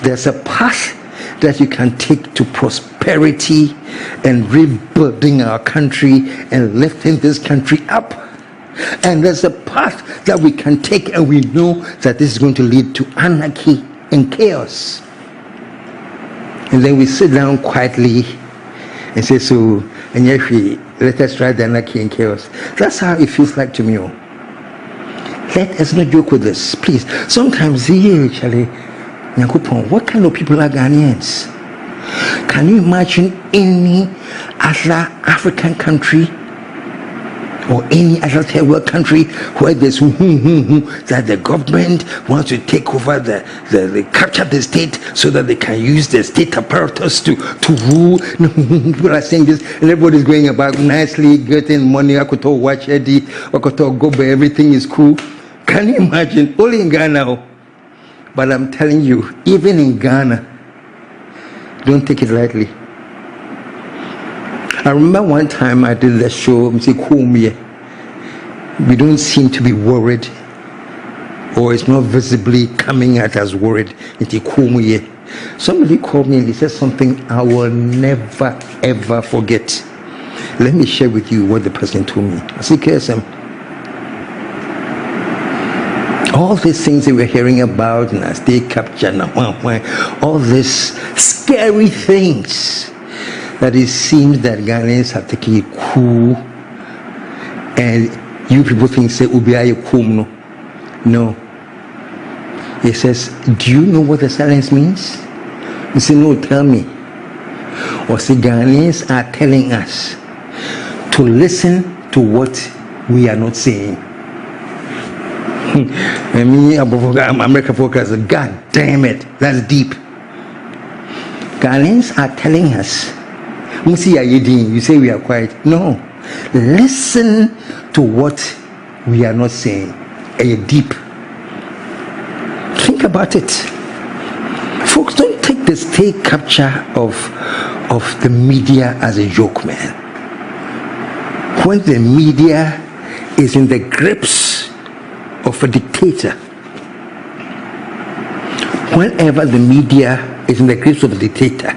there's a path that you can take to prosperity and rebuilding our country and lifting this country up. And there's a path that we can take, and we know that this is going to lead to anarchy and chaos. And then we sit down quietly and say, so, and yet let us try the anarchy and chaos. That's how it feels like to me. Let us not joke with this, please. Sometimes, Charlie, what kind of people are Ghanaians? Can you imagine any other African country or any other third world country where there's that the government wants to take over they capture the state so that they can use the state apparatus to rule? People are saying this, and everybody's going about nicely, getting money. I could talk watch Eddie, I could talk go, but everything is cool. Can you imagine? Only in Ghana. But I'm telling you, even in Ghana, don't take it lightly. I remember one time I did the show, we don't seem to be worried, or it's not visibly coming out as worried. Somebody called me and he said something I will never ever forget. Let me share with you what the person told me. I said, KSM, all these things that we're hearing about, state capture, all these scary things, that it seems that Ghanaians have taken it cool, and you people think say Ubiaye cool. No. He says, do you know what the silence means? You say, no, tell me. Or say, Ghanaians are telling us to listen to what we are not saying. I'm American focus. God damn it, that's deep. Ghanaians are telling us, you say we are quiet. No, listen to what we are not saying. Deep. Think about it, folks. Don't take the state capture of the media as a joke, man. When the media is in the grips of a dictator, whenever the media is in the grips of a dictator,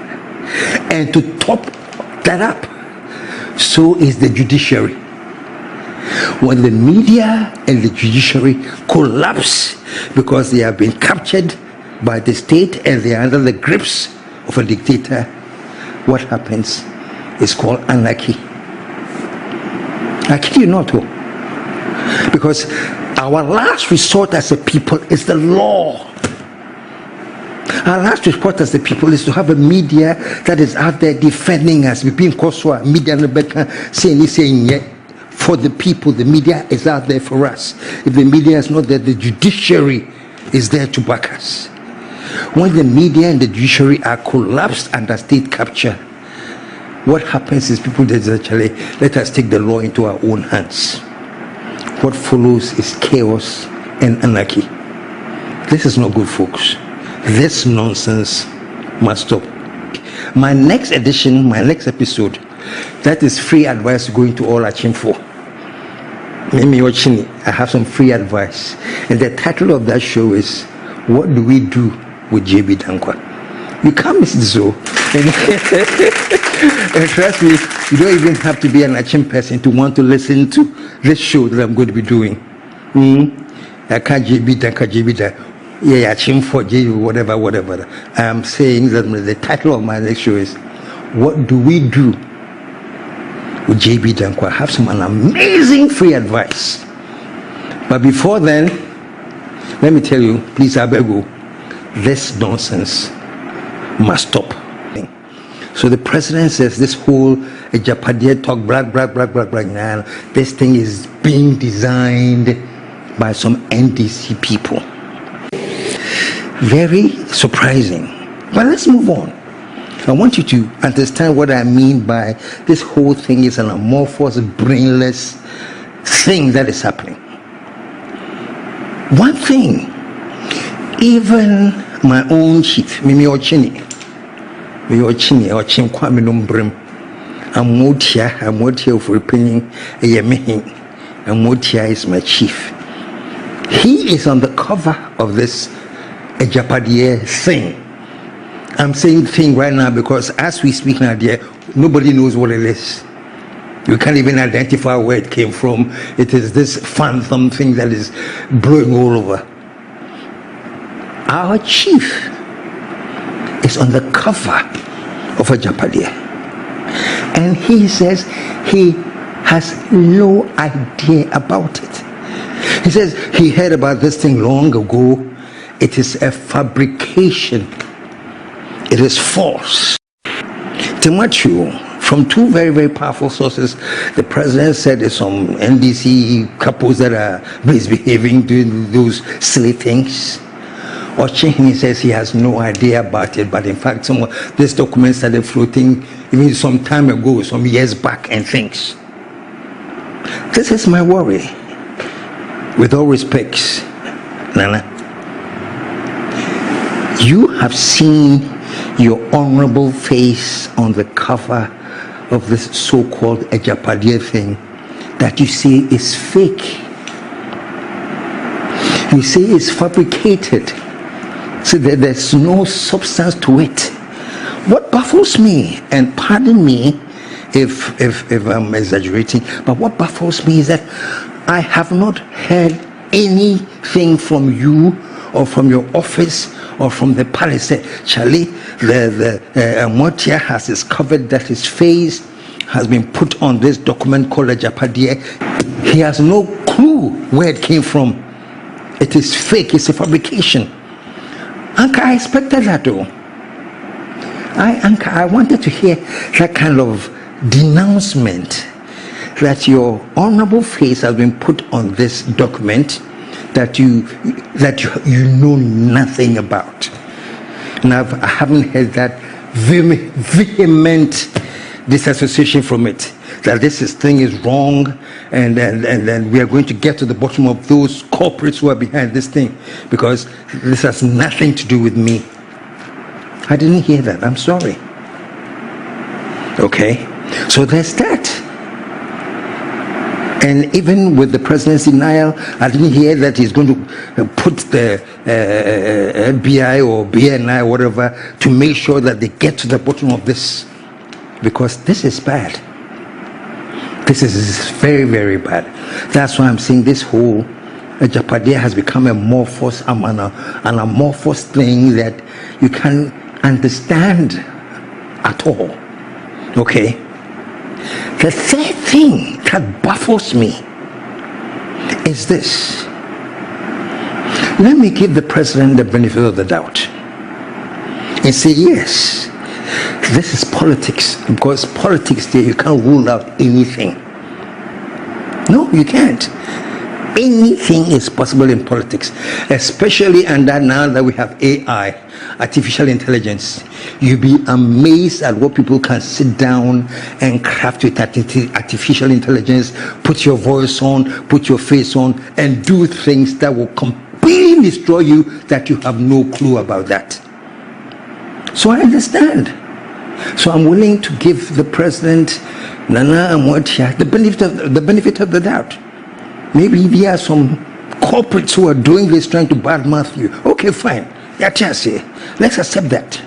and to top that up, so is the judiciary. When the media and the judiciary collapse because they have been captured by the state and they are under the grips of a dictator, what happens is called anarchy. I kid you not, because our last resort as a people is the law. Our last resort as a people is to have a media that is out there defending us. We've been media saying for the people. The media is out there for us. If the media is not there, the judiciary is there to back us. When the media and the judiciary are collapsed under state capture, what happens is people that actually let us take the law into our own hands. What follows is chaos and anarchy. This is not good, folks. This nonsense must stop. My next edition, my next episode, that is free advice going to all Achimfo. I have some free advice, and the title of that show is "What Do We Do with JB Dankwa?" You can't miss this show. And trust me, you don't even have to be an Achim person to want to listen to this show that I'm going to be doing. I can't JB Dankwa. Yeah, Achimfo, JB, whatever. I'm saying that the title of my next show is "What Do We Do with JB Dankwa?" I have some amazing free advice. But before then, let me tell you, please, I beg you, this nonsense must stop. So the president says this whole Agyapade talk, brag, this thing is being designed by some NDC people. Very surprising. But let's move on. I want you to understand what I mean by this whole thing is an amorphous, brainless thing that is happening. One thing, even my own chief, I'm out here for opinion. I'm out here is my chief. He is on the cover of this Agyapade thing I'm saying thing right now because as we speak now, dear, nobody knows what it is. You can't even identify where it came from. It is this phantom thing that is blowing all over. Our chief is on the cover of Agyapade, and he says he has no idea about it. He says he heard about this thing long ago. It is a fabrication. It is false. Timothy, from two very, very powerful sources, the president said there's some NDC couples that are misbehaving, doing those silly things. He says he has no idea about it, but in fact, this document started floating even some time ago, some years back, and things. This is my worry. With all respects, Nana, you have seen your honorable face on the cover of this so-called Agyapade thing that you say is fake. You say it's fabricated. So there's no substance to it. What baffles me, and pardon me if I'm exaggerating, but what baffles me is that I have not heard anything from you or from your office or from the palace. Charlie, the Motia has discovered that his face has been put on this document called Agyapade. He has no clue where it came from. It is fake. It's a fabrication. Anka, I expected that though. I wanted to hear that kind of denouncement that your honorable face has been put on this document that you know nothing about. And I haven't heard that vehement disassociation from it, that this thing is wrong, and we are going to get to the bottom of those corporates who are behind this thing, because this has nothing to do with me. I didn't hear that. I'm sorry. Okay, so there's that. And even with the president's denial, I didn't hear that he's going to put the FBI or BNI, whatever, to make sure that they get to the bottom of this, because this is bad. This is very, very bad. That's why I'm saying this whole Agyapade has become an amorphous thing that you can't understand at all. Okay? The third thing that baffles me is this. Let me give the president the benefit of the doubt and say, yes, this is politics, because politics there, you can't rule out anything. No, you can't. Anything is possible in politics, especially under now that we have AI, artificial intelligence. You'll be amazed at what people can sit down and craft with artificial intelligence, put your voice on, put your face on, and do things that will completely destroy you, that you have no clue about that. So I understand. So I'm willing to give the president, Nana Amotia, the benefit of the doubt. Maybe there are some corporates who are doing this, trying to badmouth you. Okay, fine. Let's accept that.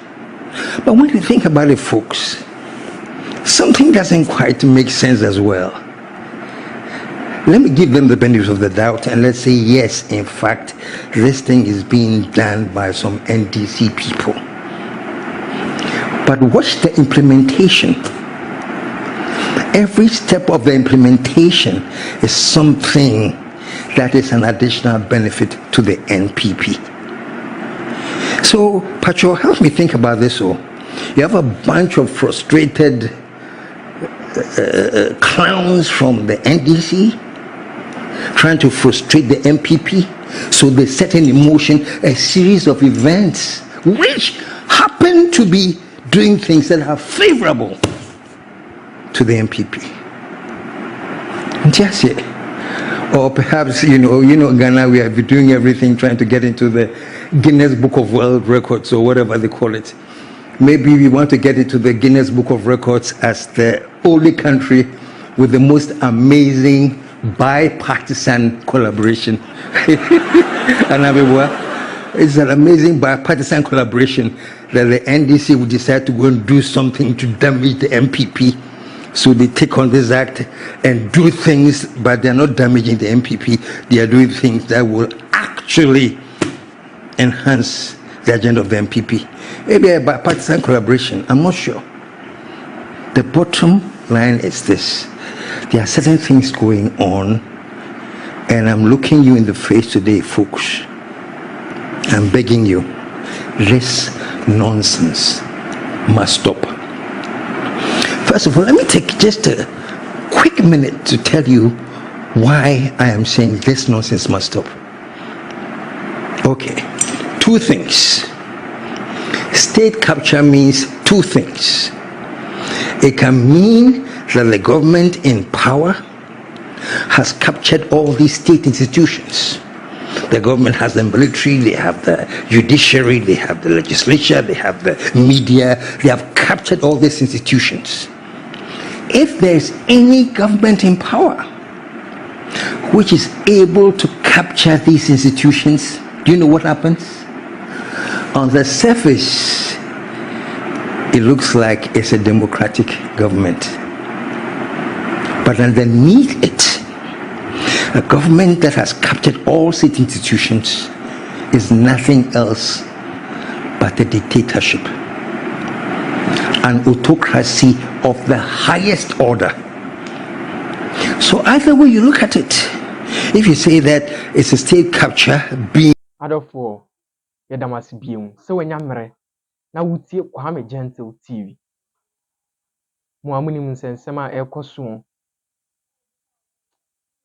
But when you think about it, folks, something doesn't quite make sense as well. Let me give them the benefit of the doubt and let's say, yes, in fact, this thing is being done by some NDC people. But watch the implementation. Every step of the implementation is something that is an additional benefit to the NPP. So, Pacho, help me think about this. You have a bunch of frustrated clowns from the NDC trying to frustrate the NPP. So they set in motion a series of events which happen to be doing things that are favorable to the NPP. Just it. Or perhaps, Ghana, we have been doing everything trying to get into the Guinness Book of World Records or whatever they call it. Maybe we want to get into the Guinness Book of Records as the only country with the most amazing bipartisan collaboration. And it's an amazing bipartisan collaboration that the NDC will decide to go and do something to damage the MPP. So they take on this act and do things, but they're not damaging the MPP. They are doing things that will actually enhance the agenda of the MPP. Maybe a bipartisan collaboration, I'm not sure. The bottom line is this. There are certain things going on, and I'm looking you in the face today, folks. I'm begging you, this nonsense must stop. First of all, let me take just a quick minute to tell you why I am saying this nonsense must stop. Okay, two things. State capture means two things. It can mean that the government in power has captured all these state institutions. The government has the military, they have the judiciary, they have the legislature, they have the media, they have captured all these institutions. If there's any government in power which is able to capture these institutions, do you know what happens? On the surface, it looks like it's a democratic government. But underneath it, a government that has captured all state institutions is nothing else but a dictatorship, an autocracy of the highest order. So either way you look at it, if you say that it's a state capture being Adolfo, Yadamas Bium, so when Yamre, now would see Kwame Gentle TV. Muamunim and Sema El Cosun.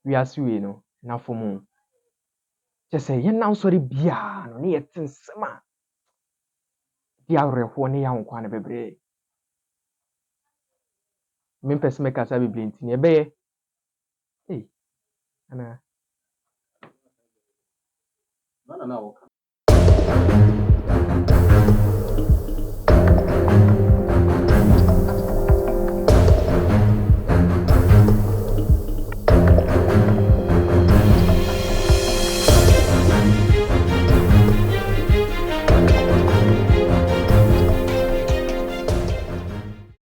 We are suino, now for moon. Just say, you now sorry, Bia, no near Sema. Diare, one young Kwana Bebre. Mimpes make us have a blint in a bay. Hey, Anna. No.